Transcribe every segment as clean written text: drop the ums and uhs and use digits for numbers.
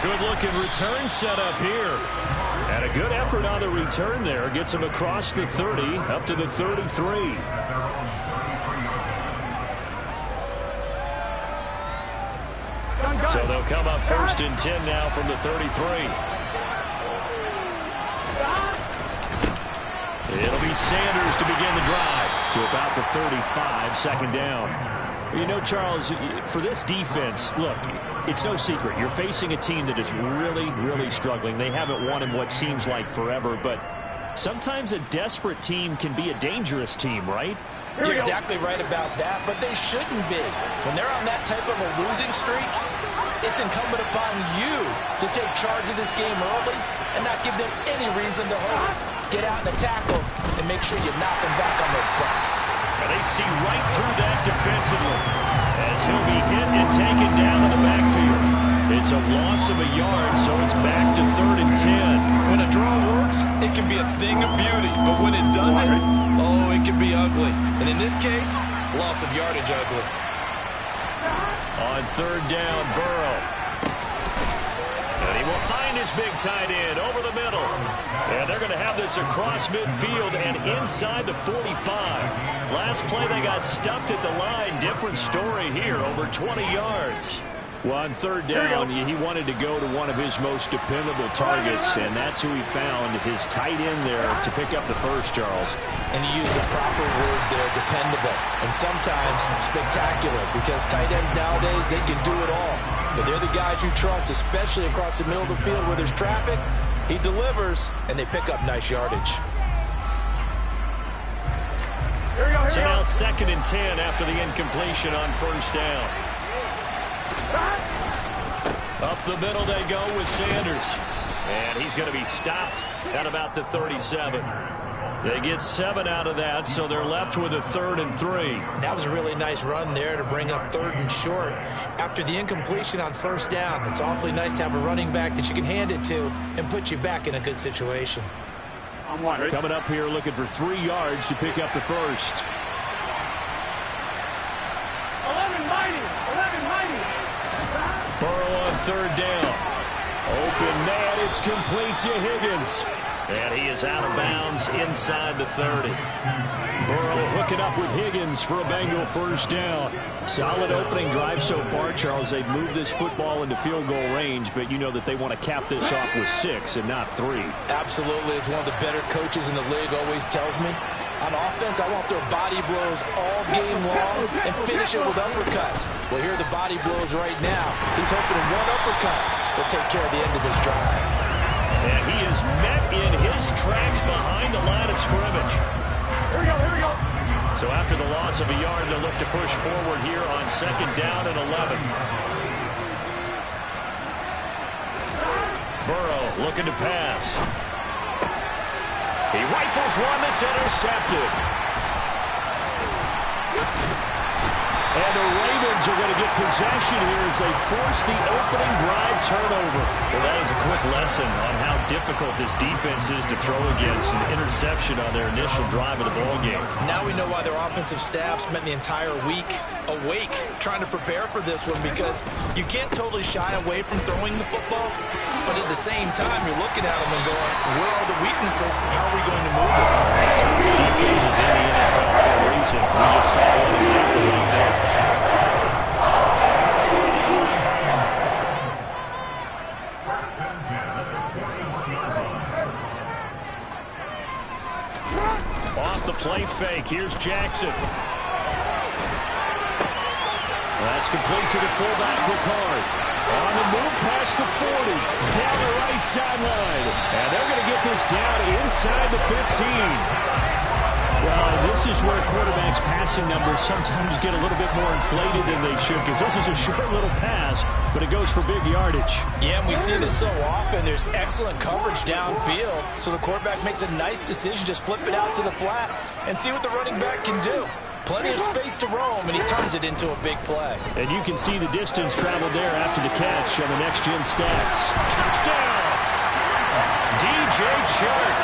Good-looking return set up here. And a good effort on the return there. Gets him across the 30, up to the 33. So they'll come up 1st and 10 now from the 33. It'll be Sanders to begin the drive to about the 35, second down. You know, Charles, for this defense, look, it's no secret. You're facing a team that is really, really struggling. They haven't won in what seems like forever, but sometimes a desperate team can be a dangerous team, right? You're exactly right about that, but they shouldn't be. When they're on that type of a losing streak, it's incumbent upon you to take charge of this game early and not give them any reason to hope. Get out and attack them and make sure you knock them back on their butts. And they see right through that defensively as he'll be hit and taken down in the backfield. It's a loss of a yard, so it's back to 3rd and 10. When a draw works, it can be a thing of beauty, but when it doesn't, oh, it can be ugly. And in this case, loss of yardage ugly. On 3rd down, Burrow. And he will find his big tight end over the middle. And they're going to have this across midfield and inside the 45. Last play, they got stuffed at the line. Different story here, over 20 yards. Well, on 3rd down, he wanted to go to one of his most dependable targets, and that's who he found, his tight end there to pick up the first, Charles. And you use the proper word there, dependable, and sometimes spectacular, because tight ends nowadays, they can do it all. But they're the guys you trust, especially across the middle of the field where there's traffic. He delivers, and they pick up nice yardage. So now 2nd and 10 after the incompletion on 1st down. Up the middle they go with Sanders. And he's going to be stopped at about the 37. They get 7 out of that, so they're left with a 3rd and 3. That was a really nice run there to bring up 3rd and short. After the incompletion on 1st down, it's awfully nice to have a running back that you can hand it to and put you back in a good situation. Coming up here looking for 3 yards to pick up the first. 11 mighty. Burrow on 3rd down. Open man, it's complete to Higgins. And he is out of bounds inside the 30. Burrow hooking up with Higgins for a Bengal first down. Solid opening drive so far, Charles. They've moved this football into field goal range, but you know that they want to cap this off with 6 and not 3. Absolutely. As one of the better coaches in the league always tells me, on offense, I want their body blows all game long and finish it with uppercuts. Well, here are the body blows right now. He's hoping one uppercut will take care of the end of this drive. And he is met in his tracks behind the line of scrimmage. Here we go. So after the loss of a yard, they'll look to push forward here on 2nd down and 11. Burrow looking to pass. He rifles one that's intercepted. And the Ravens are going to get possession here as they force the opening drive turnover. Well, that is a quick lesson on how difficult this defense is to throw against. An interception on their initial drive of the ballgame. Now we know why their offensive staff spent the entire week awake trying to prepare for this one, because you can't totally shy away from throwing the football, but at the same time, you're looking at them and going, where are the weaknesses? How are we going to move it? Top defenses in the NFL for a reason. We just saw one example right there. Off the play fake. Here's Jackson. That's complete to the fullback, Ricard. On the move past the 40, down the right sideline. And they're going to get this down inside the 15. Well, this is where quarterbacks' passing numbers sometimes get a little bit more inflated than they should, because this is a short little pass, but it goes for big yardage. Yeah, and we see this so often. There's excellent coverage downfield, so the quarterback makes a nice decision, just flip it out to the flat and see what the running back can do. Plenty of space to roam, and he turns it into a big play. And you can see the distance traveled there after the catch on the next-gen stats. Touchdown! DJ Chark,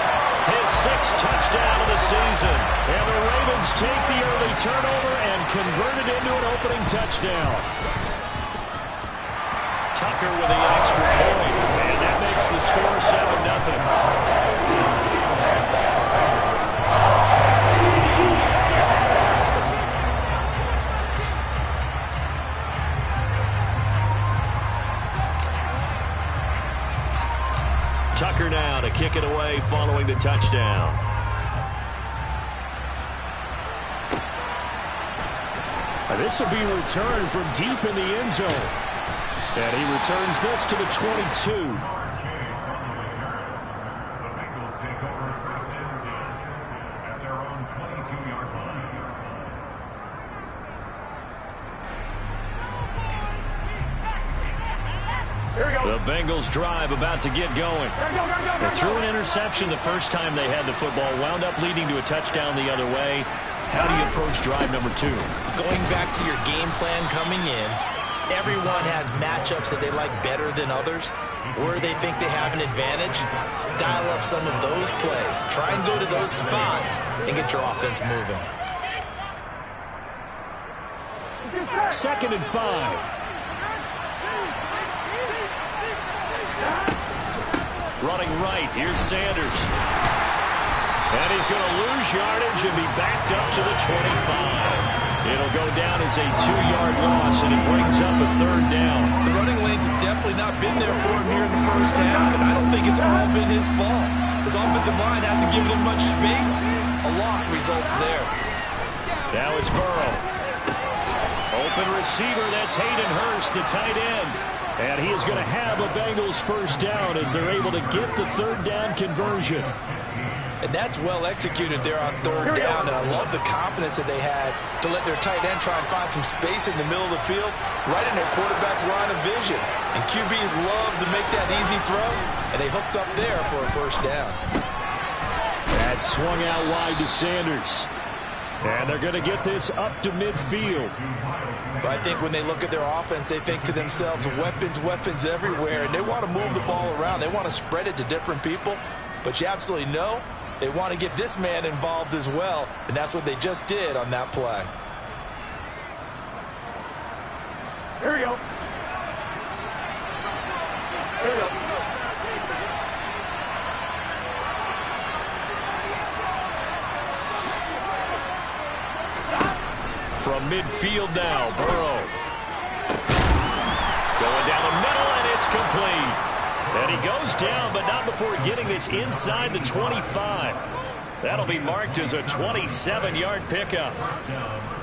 his 6th touchdown of the season. And the Ravens take the early turnover and convert it into an opening touchdown. Tucker with the extra point. Tucker now to kick it away following the touchdown. This will be returned from deep in the end zone. And he returns this to the 22. The Bengals drive about to get going. They threw an interception the first time they had the football, wound up leading to a touchdown the other way. How do you approach drive number 2? Going back to your game plan coming in, everyone has matchups that they like better than others, where they think they have an advantage. Dial up some of those plays. Try and go to those spots and get your offense moving. 2nd and 5. Running right, here's Sanders. And he's going to lose yardage and be backed up to the 25. It'll go down as a 2-yard loss, and it brings up a 3rd down. The running lanes have definitely not been there for him here in the first half, and I don't think it's all been his fault. His offensive line hasn't given him much space. A loss results there. Now it's Burrow. Open receiver, that's Hayden Hurst, the tight end. And he is going to have a Bengals 1st down as they're able to get the 3rd down conversion. And that's well executed there on 3rd down. And I love the confidence that they had to let their tight end try and find some space in the middle of the field, right in their quarterback's line of vision. And QBs love to make that easy throw, and they hooked up there for a 1st down. That swung out wide to Sanders. And they're going to get this up to midfield. But I think when they look at their offense, they think to themselves, weapons everywhere, and they want to move the ball around. They want to spread it to different people. But you absolutely know they want to get this man involved as well, and that's what they just did on that play. Here we go. Here we go. From midfield now, Burrow. Going down the middle, and it's complete. And he goes down, but not before getting this inside the 25. That'll be marked as a 27-yard pickup.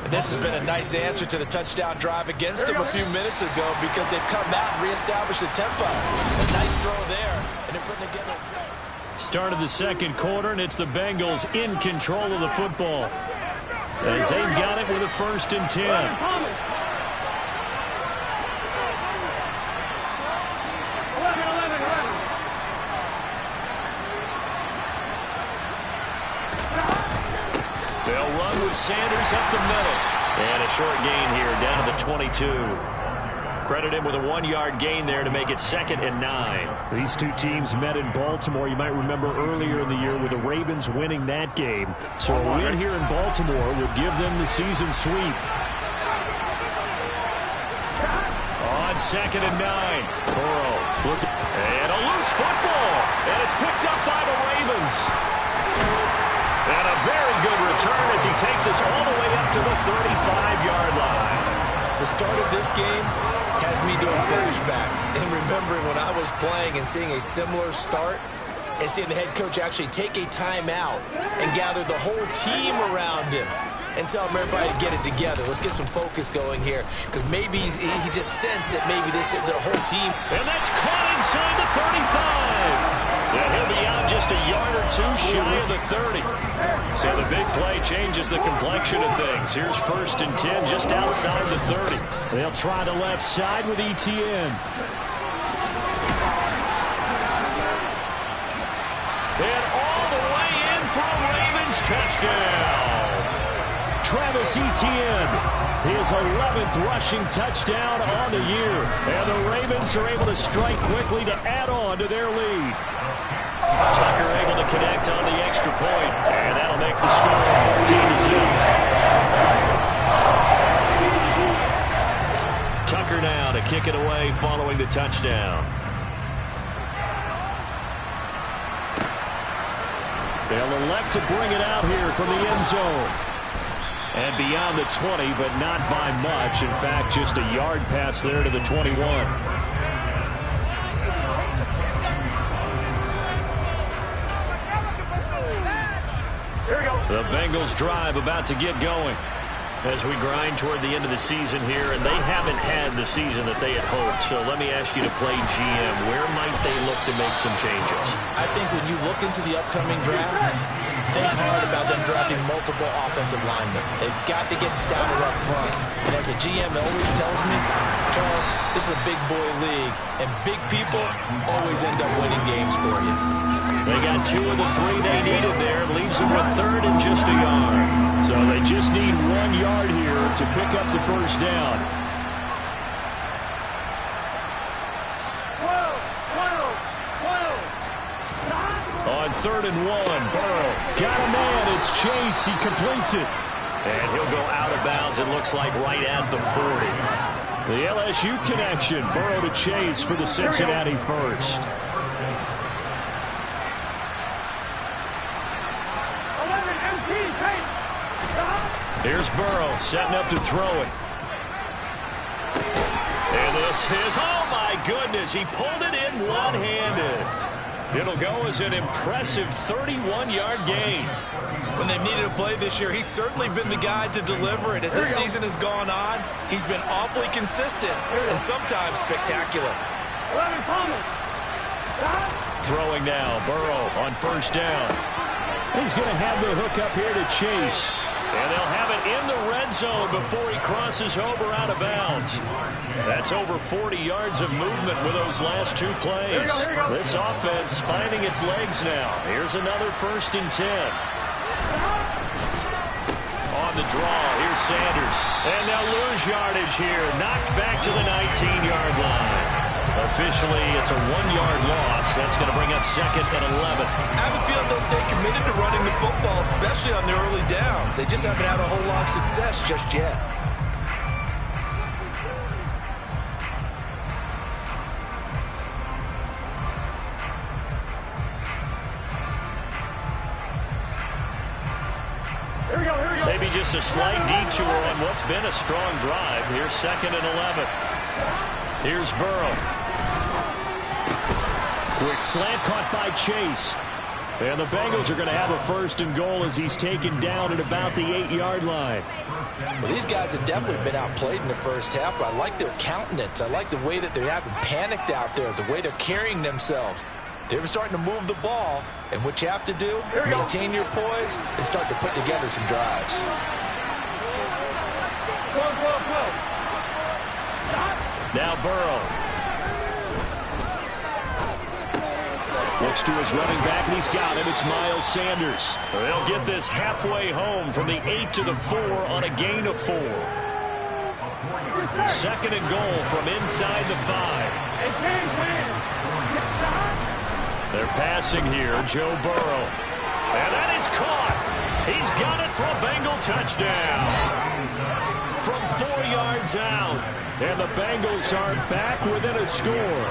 And this has been a nice answer to the touchdown drive against them a few minutes ago, because they've come out and reestablished the tempo. A nice throw there, and they're putting together. Start of the 2nd quarter, and it's the Bengals in control of the football, as they've got it with a 1st and 10. 11, 11. They'll run with Sanders up the middle. And a short gain here down to the 22. Credit him with a 1-yard gain there to make it 2nd and 9. These two teams met in Baltimore. You might remember earlier in the year with the Ravens winning that game. So a win here in Baltimore would give them the season sweep. On 2nd and 9. Burrow. And a loose football. And it's picked up by the Ravens. And a very good return as he takes us all the way up to the 35-yard line. The start of this game has me doing flashbacks and remembering when I was playing and seeing a similar start and seeing the head coach actually take a timeout and gather the whole team around him and tell him everybody to get it together. Let's get some focus going here, because maybe he just sensed that maybe the whole team. And that's caught inside the 35. And he'll be out just a yard or 2 shy of the 30. So the big play changes the complexion of things. Here's 1st and 10 just outside the 30. They'll try the left side with ETN. And all the way in for a Ravens touchdown. Travis Etienne, his 11th rushing touchdown on the year. And the Ravens are able to strike quickly to add on to their lead. Tucker able to connect on the extra point, and that'll make the score 14-0. Tucker now to kick it away following the touchdown. They'll elect to bring it out here from the end zone. And beyond the 20, but not by much. In fact, just a yard pass there to the 21. The Bengals drive about to get going as we grind toward the end of the season here, and they haven't had the season that they had hoped. So let me ask you to play GM. Where might they look to make some changes? I think when you look into the upcoming draft, think hard about them drafting multiple offensive linemen. They've got to get stouter up front. And as a GM always tells me, Charles, this is a big boy league, and big people always end up winning games for you. They got 2 of the 3 they needed there. Leaves them with 3rd and just a yard. So they just need 1 yard here to pick up the first down. 12. On 3rd and 1, Burrow. Got a man. It's Chase. He completes it. And he'll go out of bounds, it looks like, right at the 40. The LSU connection. Burrow to Chase for the Cincinnati first. Here's Burrow setting up to throw it. And this is, oh my goodness, he pulled it in one-handed. It'll go as an impressive 31-yard gain. When they've needed a play this year, he's certainly been the guy to deliver it. As the season has gone on, he's been awfully consistent and sometimes spectacular. Throwing now, Burrow on first down. He's going to have the hook up here to Chase. And they'll have it in the red zone before he crosses over out of bounds. That's over 40 yards of movement with those last 2 plays. This offense finding its legs now. Here's another 1st and 10. On the draw, here's Sanders. And they'll lose yardage here. Knocked back to the 19-yard line. Officially, it's a 1-yard loss. That's going to bring up 2nd and 11. I have a feeling they'll stay committed to running the football, especially on their early downs. They just haven't had a whole lot of success just yet. Maybe just a slight detour on what's been a strong drive. Here's 2nd and 11. Here's Burrow. Quick slant caught by Chase. And the Bengals are going to have a 1st and goal as he's taken down at about the 8-yard line. Well, these guys have definitely been outplayed in the first half, but I like their countenance. I like the way that they're having panicked out there, the way they're carrying themselves. They're starting to move the ball, and what you have to do, maintain your poise and start to put together some drives. Now Burrow. Looks to his running back, and he's got him. It's Miles Sanders. They'll get this halfway home from the 8 to the 4 on a gain of 4. 2nd and goal from inside the 5. They're passing here, Joe Burrow. And that is caught. He's got it for a Bengal touchdown. From 4 yards out. And the Bengals are back within a score.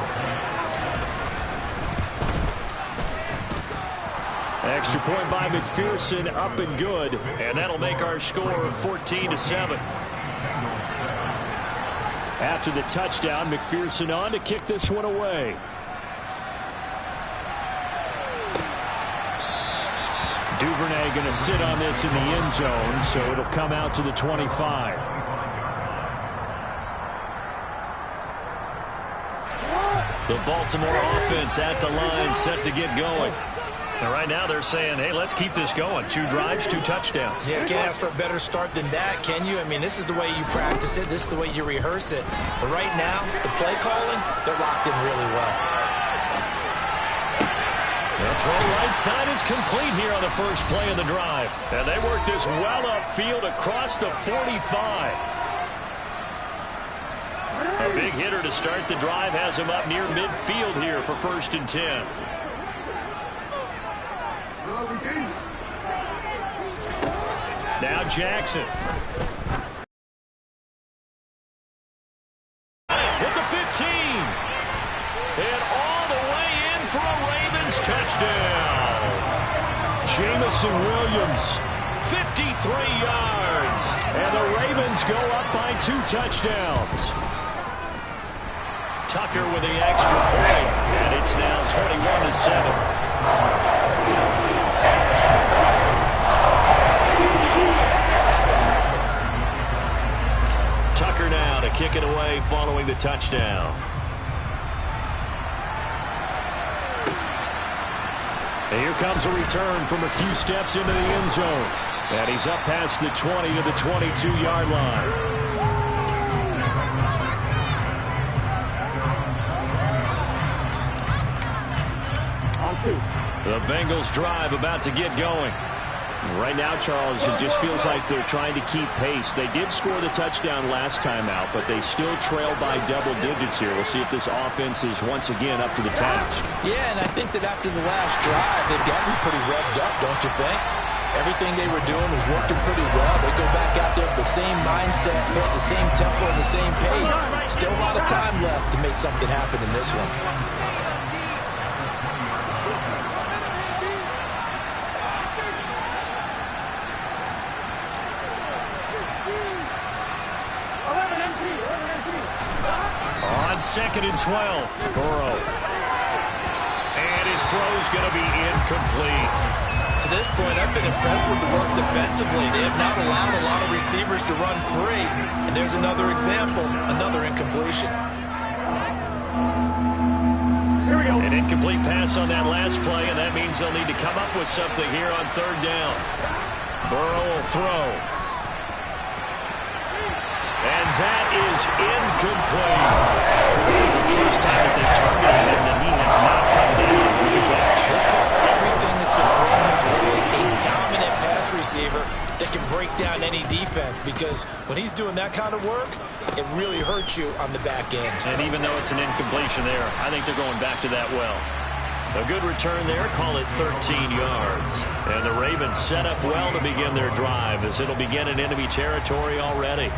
Extra point by McPherson, up and good. And that'll make our score 14-7. After the touchdown, McPherson on to kick this one away. Duvernay going to sit on this in the end zone, so it'll come out to the 25. The Baltimore offense at the line, set to get going. And right now they're saying, hey, let's keep this going. 2 drives, 2 touchdowns. Yeah, can't ask for a better start than that, can you? I mean, this is the way you practice it. This is the way you rehearse it. But right now, the play calling, they're locked in really well. The throw right side is complete here on the first play of the drive. And they work this well upfield across the 45. A big hitter to start the drive has him up near midfield here for 1st and 10. Now Jackson. Hit the 15. And all the way in for a Ravens touchdown. Jamison Williams. 53 yards. And the Ravens go up by 2 touchdowns. Tucker with the extra point. And it's now 21-7. it away following the touchdown. And here comes a return from a few steps into the end zone. And he's up past the 20 to the 22-yard line. The Bengals drive about to get going. Right now, Charles, it just feels like they're trying to keep pace. They did score the touchdown last time out, but they still trail by double digits here. We'll see if this offense is once again up to the task. Yeah, and I think that after the last drive, they've gotten pretty revved up, don't you think? Everything they were doing was working pretty well. They go back out there with the same mindset, the same tempo, and the same pace. Still a lot of time left to make something happen in this one. On 2nd and 12, Burrow. And his throw's going to be incomplete. To this point, I've been impressed with the work defensively. They have not allowed a lot of receivers to run free. And there's another example, another incompletion. Here we go. An incomplete pass on that last play, and that means they'll need to come up with something here on 3rd down. Burrow will throw. And that is incomplete. This is the first time that they've targeted him that he has not come down with the catch. He's caught everything that's been thrown his way. A dominant pass receiver that can break down any defense, because when he's doing that kind of work, it really hurts you on the back end. And even though it's an incompletion there, I think they're going back to that well. A good return there, call it 13 yards. And the Ravens set up well to begin their drive, as it'll begin in enemy territory already.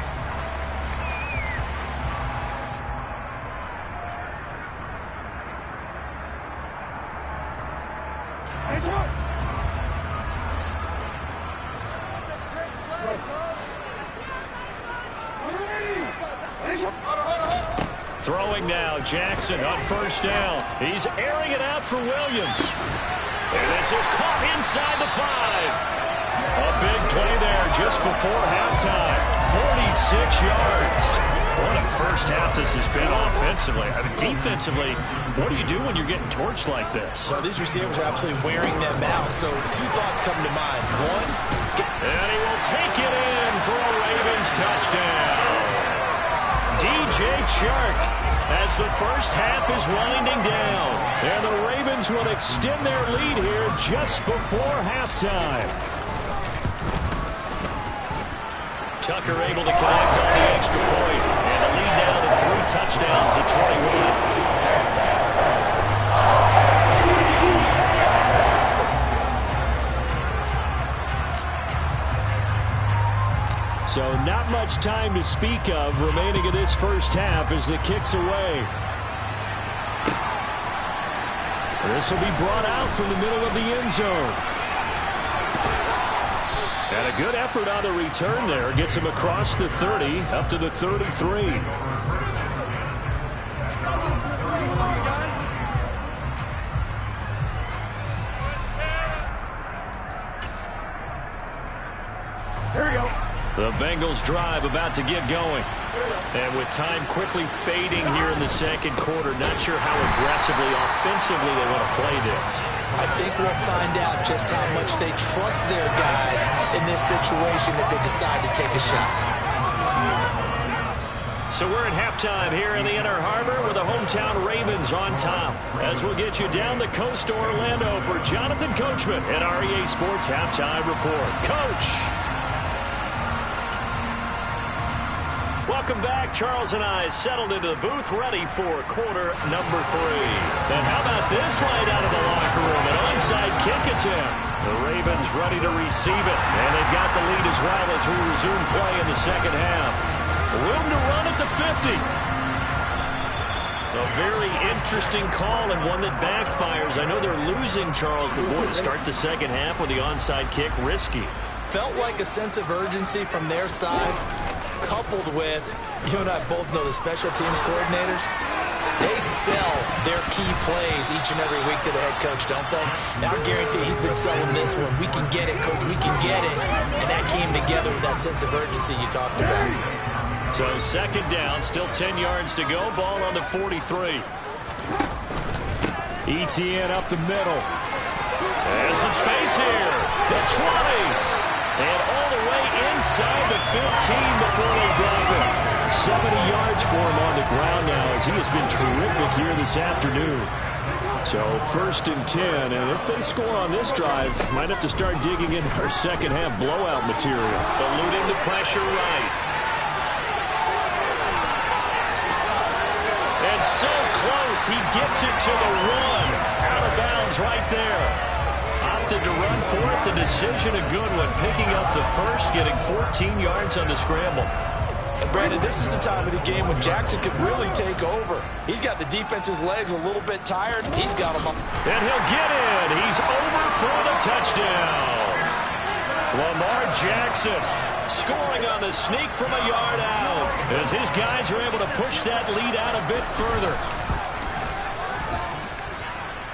Throwing now, Jackson on 1st down. He's airing it out for Williams. And this is caught inside the 5. A big play there just before halftime. 46 yards. What a first half this has been offensively. I mean, defensively, what do you do when you're getting torched like this? Well, these receivers are absolutely wearing them out. So 2 thoughts come to mind. One, and he will take it in for a Ravens touchdown. DJ Chark, as the first half is winding down. And the Ravens will extend their lead here just before halftime. Tucker able to connect on the extra point. And the lead now to 3 touchdowns at 21. So not much time to speak of remaining in this first half as the kick's away. This will be brought out from the middle of the end zone. And a good effort on the return there. Gets him across the 30 up to the 33. Here we go. The Bengals drive about to get going. And with time quickly fading here in the 2nd quarter, not sure how aggressively, offensively they want to play this. I think we'll find out just how much they trust their guys in this situation if they decide to take a shot. So we're at halftime here in the Inner Harbor with the hometown Ravens on top. As we'll get you down the coast to Orlando for Jonathan Coachman at REA Sports Halftime Report. Coach! Welcome back. Charles and I settled into the booth ready for quarter number 3. And how about this right out of the locker room? An onside kick attempt. The Ravens ready to receive it. And they've got the lead as well as we resume play in the 2nd half. Room to run at the 50. A very interesting call and one that backfires. I know they're losing, Charles, but boy, to start the 2nd half with the onside kick, risky. Felt like a sense of urgency from their side, coupled with, you and I both know the special teams coordinators, they sell their key plays each and every week to the head coach, don't they? And I guarantee he's been selling this one. We can get it, coach, we can get it. And that came together with that sense of urgency you talked about. So second down, still 10 yards to go. Ball on the 43. ETN up the middle. And some space here. The 20. And all the way inside the 15 before they drop it. 70 yards for him on the ground now as he has been terrific here this afternoon. So first and 10, and if they score on this drive, might have to start digging into our second half blowout material. Eluding the pressure right. And so close, he gets it to the 1. Out of bounds right there. Opted to run for it. The decision a good one. Picking up the first, getting 14 yards on the scramble. And Brandon, this is the time of the game when Jackson could really take over. He's got the defense's legs a little bit tired. He's got them up. And he'll get in. He's over for the touchdown. Lamar Jackson scoring on the sneak from a yard out as his guys are able to push that lead out a bit further.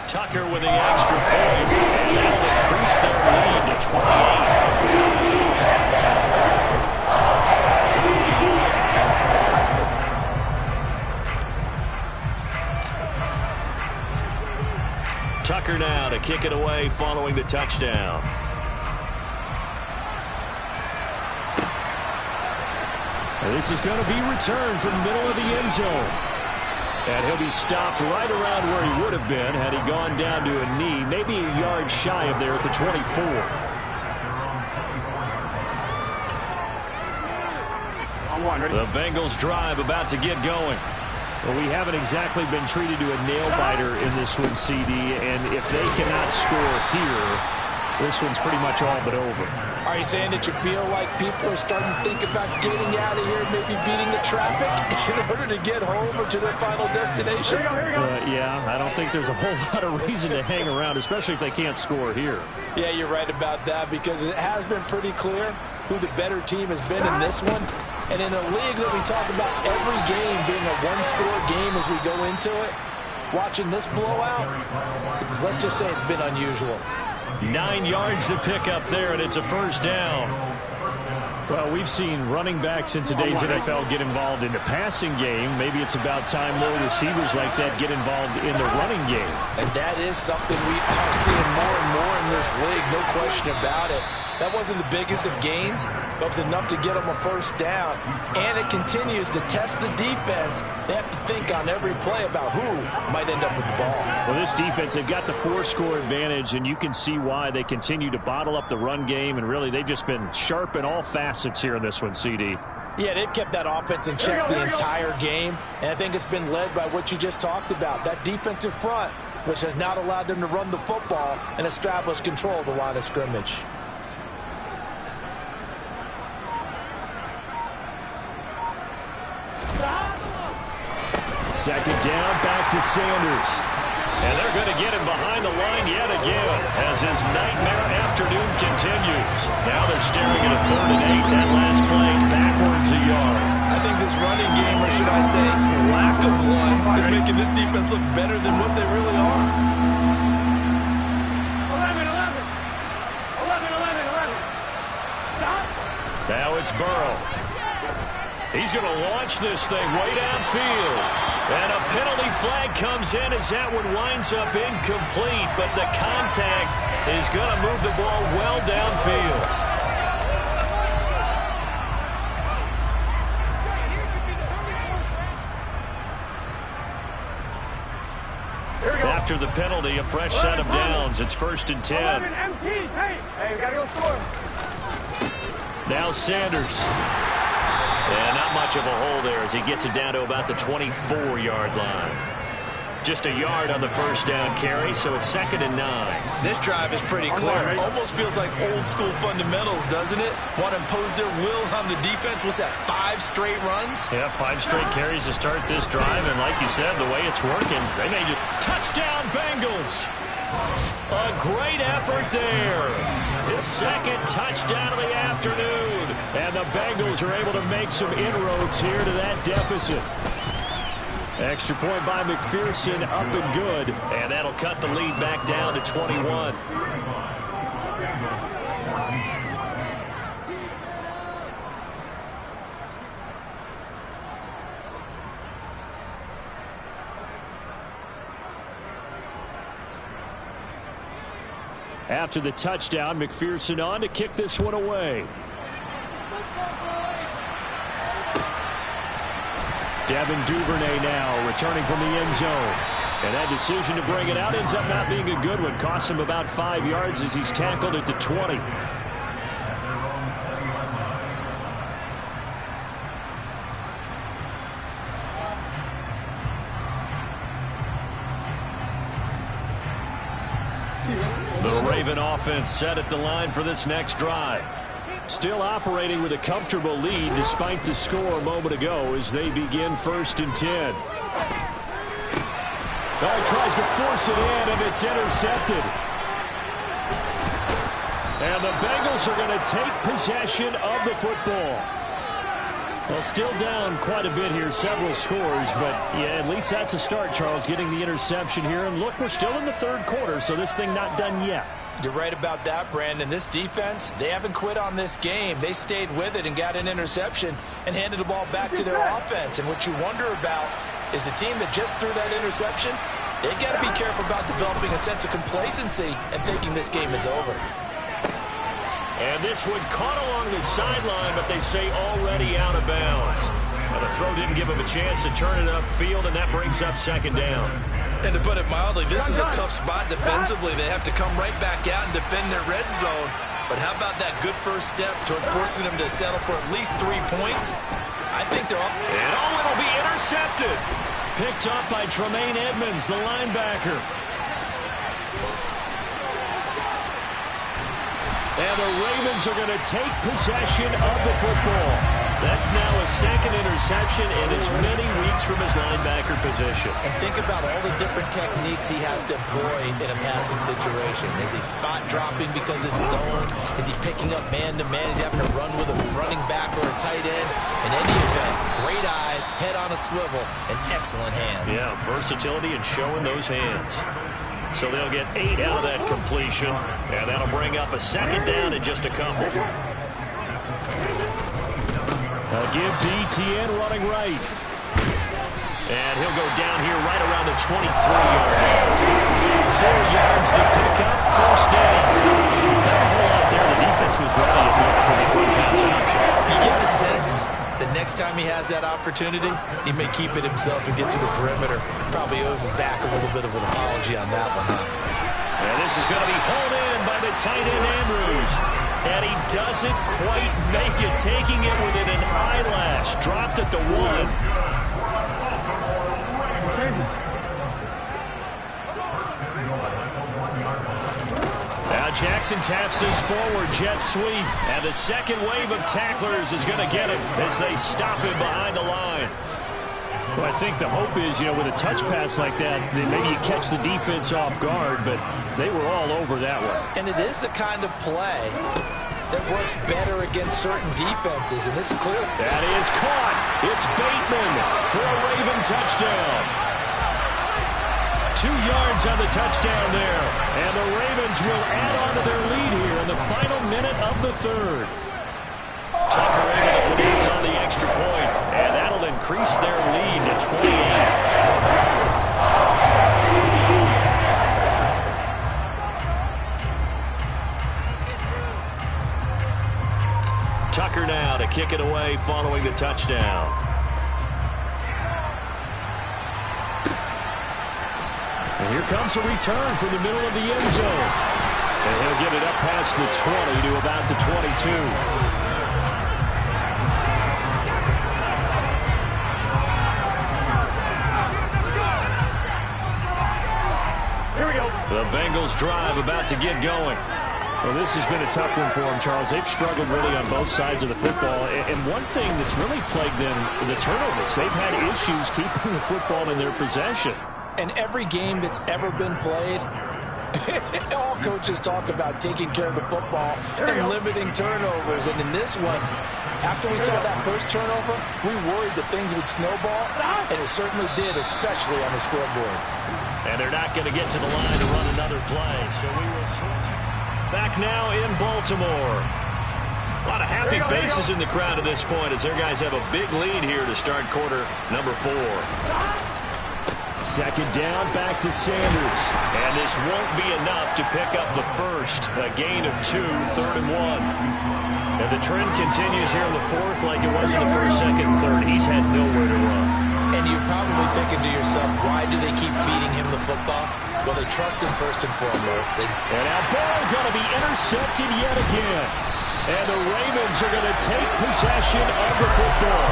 Tucker with the extra point, and that'll increase their lead to 28. Tucker now to kick it away following the touchdown. And this is going to be returned from the middle of the end zone. And he'll be stopped right around where he would have been had he gone down to a knee, maybe a yard shy of there at the 24. The Bengals drive about to get going. Well, we haven't exactly been treated to a nail-biter in this one, CD, and if they cannot score here, this one's pretty much all but over. Are you saying that you feel like people are starting to think about getting out of here, maybe beating the traffic in order to get home or to their final destination? Yeah, I don't think there's a whole lot of reason to hang around, especially if they can't score here. Yeah, you're right about that because it has been pretty clear who the better team has been in this one. And in a league that we talk about every game being a one-score game as we go into it, watching this blowout, let's just say it's been unusual. 9 yards to pick up there, and it's a first down. Well, we've seen running backs in today's NFL get involved in the passing game. Maybe it's about time more receivers like that get involved in the running game. And that is something we are seeing more and more in this league, no question about it. That wasn't the biggest of gains, but it was enough to get them a first down. And it continues to test the defense. They have to think on every play about who might end up with the ball. Well, this defense, they've got the 4-score advantage, and you can see why they continue to bottle up the run game. And really, they've just been sharp in all facets here in this one, CD. Yeah, they've kept that offense in check the entire game. And I think it's been led by what you just talked about, that defensive front, which has not allowed them to run the football and establish control of the line of scrimmage. Second down, back to Sanders. And they're going to get him behind the line yet again as his nightmare afternoon continues. Now they're staring at a 3rd and 8. That last play backwards a yard. I think this running game, or should I say lack of one, is making this defense look better than what they really are. 11. Stop. Now it's Burrow. He's going to launch this thing way downfield. And a penalty flag comes in as that one winds up incomplete. But the contact is going to move the ball well downfield. After the penalty, a fresh set of downs. It's 1st and 10. Hey, we got to go score. Now Sanders. And not much of a hole there as he gets it down to about the 24-yard line. Just a yard on the first down carry, so it's 2nd and 9. This drive is pretty clear. Almost feels like old school fundamentals, doesn't it? Want to impose their will on the defense. What's that, 5 straight runs? Yeah, 5 straight carries to start this drive, and like you said, the way it's working, they may just... Touchdown, Bengals! A great effort there. His 2nd touchdown of the afternoon. And the Bengals are able to make some inroads here to that deficit. Extra point by McPherson, up and good. And that'll cut the lead back down to 21. After the touchdown, McPherson on to kick this one away. Devin Duvernay now returning from the end zone. And that decision to bring it out ends up not being a good one. Costs him about 5 yards as he's tackled at the 20. The Raven offense set at the line for this next drive. Still operating with a comfortable lead despite the score a moment ago as they begin 1st and 10. Oh, he tries to force it in, and it's intercepted. And the Bengals are going to take possession of the football. Well, still down quite a bit here, several scores, but yeah, at least that's a start, Charles, getting the interception here. And look, we're still in the 3rd quarter, so this thing not done yet. You're right about that, Brandon. This defense, they haven't quit on this game. They stayed with it and got an interception and handed the ball back to their offense. And what you wonder about is the team that just threw that interception, they've got to be careful about developing a sense of complacency and thinking this game is over. And this one caught along the sideline, but they say already out of bounds. Well, the throw didn't give him a chance to turn it upfield, and that brings up 2nd down. And to put it mildly, this is a tough spot defensively. They have to come right back out and defend their red zone. But how about that good first step towards forcing them to settle for at least 3 points? I think they're up. And it'll be intercepted. Picked up by Tremaine Edmonds, the linebacker. And the Ravens are going to take possession of the football. That's now a 2nd interception in as many weeks from his linebacker position. And think about all the different techniques he has to employ in a passing situation. Is he spot dropping because it's zone? Is he picking up man-to-man? Is he having to run with a running back or a tight end? In any event, great eyes, head on a swivel, and excellent hands. Yeah, versatility and showing those hands. So they'll get 8 out of that completion, and that'll bring up a 2nd down in just a couple. They'll give DTN running right. And he'll go down here right around the 23-yard line. 4 yards to pick up, 1st down. Not a whole lot there. The defense was ready to look for the run-pass option. You get the sense that next time he has that opportunity, he may keep it himself and get to the perimeter. Probably owes his back a little bit of an apology on that one, huh? And this is going to be hauled in by the tight end Andrews. And he doesn't quite make it, taking it within an eyelash. Dropped at the 1. Now Jackson taps this forward jet sweep. And the 2nd wave of tacklers is going to get him as they stop him behind the line. Well, I think the hope is, with a touch pass like that, then maybe you catch the defense off guard, but they were all over that one. And it is the kind of play that works better against certain defenses, and this is clear. That is caught. It's Bateman for a Raven touchdown. 2 yards on the touchdown there, and the Ravens will add on to their lead here in the final minute of the 3rd. Tucker able to connect on the extra point, and that'll increase their lead to 28. Tucker now to kick it away following the touchdown. And here comes a return from the middle of the end zone. And he'll get it up past the 20 to about the 22. The Bengals drive about to get going. Well, this has been a tough one for them, Charles. They've struggled really on both sides of the football. And one thing that's really plagued them, the turnovers. They've had issues keeping the football in their possession. And every game that's ever been played, all coaches talk about taking care of the football and limiting turnovers. And in this one, after we saw that first turnover, we worried that things would snowball, and it certainly did, especially on the scoreboard. And they're not going to get to the line to run another play, so we will switch. Back now in Baltimore. A lot of happy faces in the crowd at this point as their guys have a big lead here to start quarter number 4. Second down, back to Sanders. And this won't be enough to pick up the first. A gain of 2, 3rd and 1. And the trend continues here in the fourth like it was in the first, second, and third. He's had nowhere to run. And you're probably thinking to yourself, why do they keep feeding him the football? Well, they trust him first and foremost. And now Burrow going to be intercepted yet again. And the Ravens are going to take possession of the football.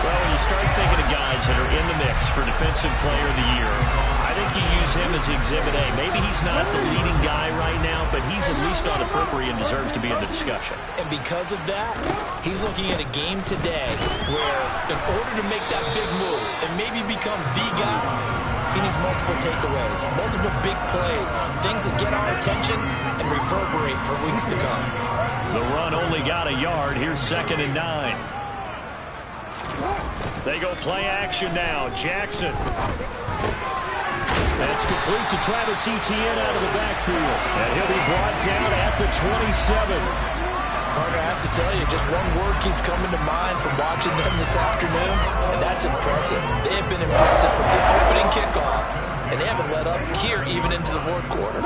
Well, when you start thinking of guys that are in the mix for Defensive Player of the Year, I think you use him as Exhibit A. Maybe he's not the leading guy right now, but he's at least on the periphery and deserves to be in the discussion. And because of that, he's looking at a game today where in order to make that big move and maybe become the guy, he needs multiple takeaways, multiple big plays, things that get our attention and reverberate for weeks to come. The run only got a yard. Here's 2nd and 9. They go play action now. Jackson. That's complete to Travis Etienne out of the backfield. And he'll be brought down at the 27. Carter, I have to tell you, just one word keeps coming to mind from watching them this afternoon, and that's impressive. They have been impressive from the opening kickoff, and they haven't let up here even into the fourth quarter.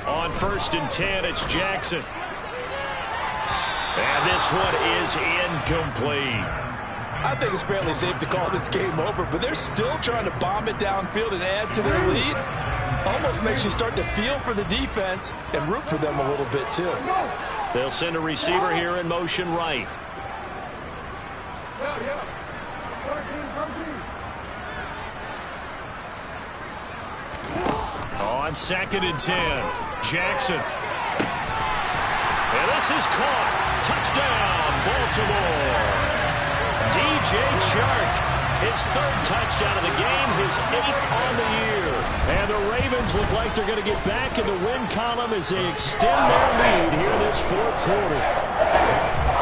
On 1st and 10, it's Jackson. And this one is incomplete. I think it's fairly safe to call this game over, but they're still trying to bomb it downfield and add to their lead. Almost makes you start to feel for the defense and root for them a little bit, too. They'll send a receiver here in motion right. On 2nd and 10, Jackson. And this is caught. Touchdown, Baltimore. DJ Chark, his 3rd touchdown of the game, his 8th on the year. And the Ravens look like they're going to get back in the win column as they extend their lead here this fourth quarter.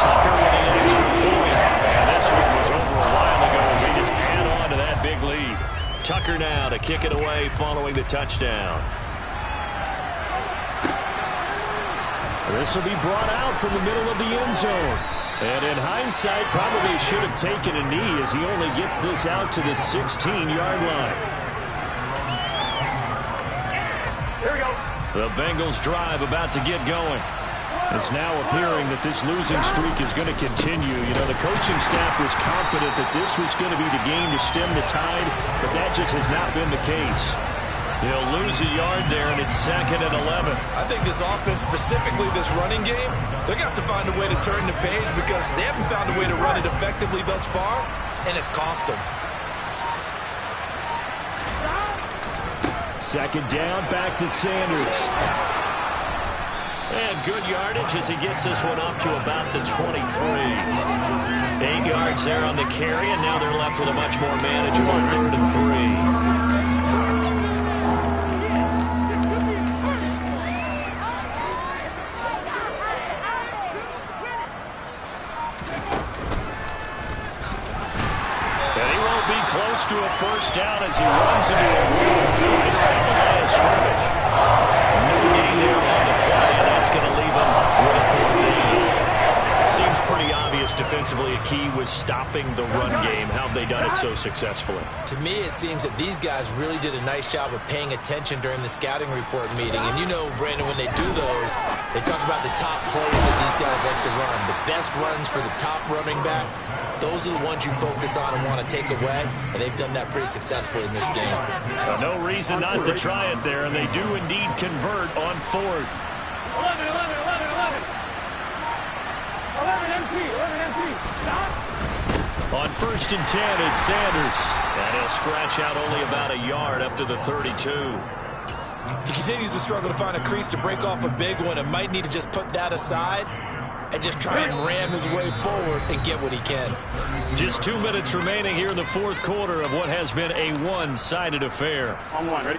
Tucker with the extra point. And this one was over a while ago as they just add on to that big lead. Tucker now to kick it away following the touchdown. This will be brought out from the middle of the end zone. And in hindsight, probably should have taken a knee as he only gets this out to the 16-yard line. Here we go. The Bengals drive about to get going. It's now appearing that this losing streak is going to continue. You know, the coaching staff was confident that this was going to be the game to stem the tide, but that just has not been the case. He'll lose a yard there, and it's 2nd and 11. I think this offense, specifically this running game, they're going to have to find a way to turn the page because they haven't found a way to run it effectively thus far, and it's cost them. 2nd down, back to Sanders. And good yardage as he gets this one up to about the 23. 8 yards there on the carry, and now they're left with a much more manageable 3rd and 3. Close to a first down as he runs into a wall right around the line of scrimmage. No gain there on the play, and that's going to leave him with a 4th down. Seems pretty obvious defensively a key was stopping the run game. How have they done it so successfully? To me, it seems that these guys really did a nice job of paying attention during the scouting report meeting. And you know, Brandon, when they do those, they talk about the top plays that these guys like to run. The best runs for the top running back. Those are the ones you focus on and want to take away, and they've done that pretty successfully in this game. No reason not to try it there, and they do indeed convert on 4th. 11 empty. Stop. On 1st and 10, it's Sanders. And he'll scratch out only about a yard up to the 32. He continues to struggle to find a crease to break off a big one and might need to just put that aside and just try and ram his way forward and get what he can. Just 2 minutes remaining here in the fourth quarter of what has been a one-sided affair. On 1, ready?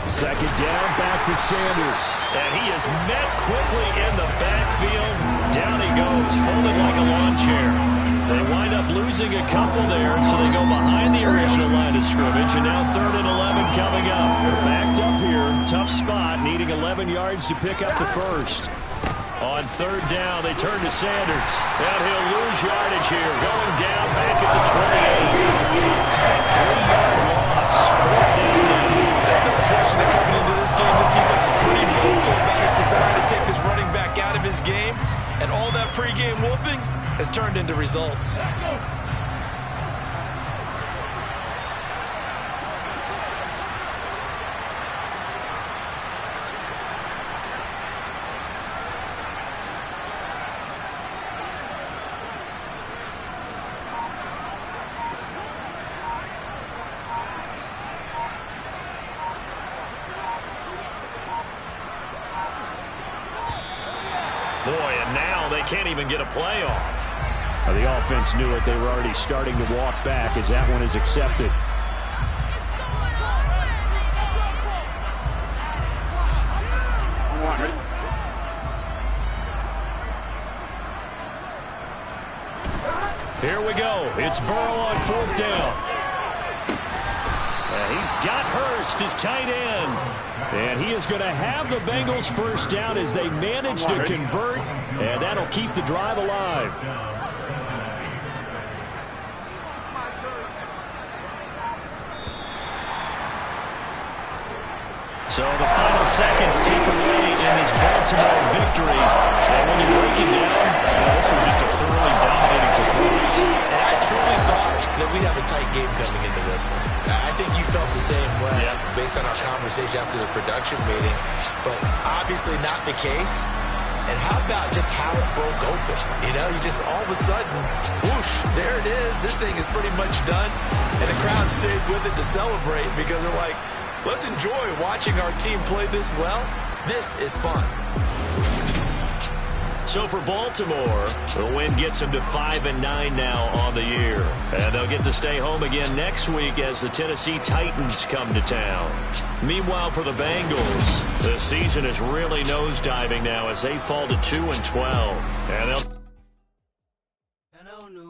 Second down, back to Sanders. And he is met quickly in the backfield. Down he goes, folded like a lawn chair. They wind up losing a couple there, so they go behind the original line of scrimmage, and now 3rd and 11 coming up. Backed up here, tough spot, needing 11 yards to pick up the first. On 3rd down, they turn to Sanders, and he'll lose yardage here, going down back at the 28. A 3-yard loss, 4th down now. There's no question that coming into this game, this defense is pretty vocal about its desire to take this running back out of his game, and all that pregame wolfing has turned into results. Boy, and now they can't even get a play off. The offense knew it. They were already starting to walk back as that one is accepted. Here we go. It's Burrow on 4th down. He's got Hurst, his tight end. And he is going to have the Bengals first down as they manage to convert. And that'll keep the drive alive. So the final seconds tick away in this Baltimore victory. And when you break it down, this was just a thoroughly dominating performance. And I truly thought that we'd have a tight game coming into this one. I think you felt the same way based on our conversation after the production meeting. But obviously not the case. And how about just how it broke open? You know, you just all of a sudden, whoosh, there it is. This thing is pretty much done. And the crowd stayed with it to celebrate because they're like, let's enjoy watching our team play this well. This is fun. So for Baltimore, the win gets them to 5-9 now on the year. And they'll get to stay home again next week as the Tennessee Titans come to town. Meanwhile, for the Bengals, the season is really nosediving now as they fall to 2-12. And they'll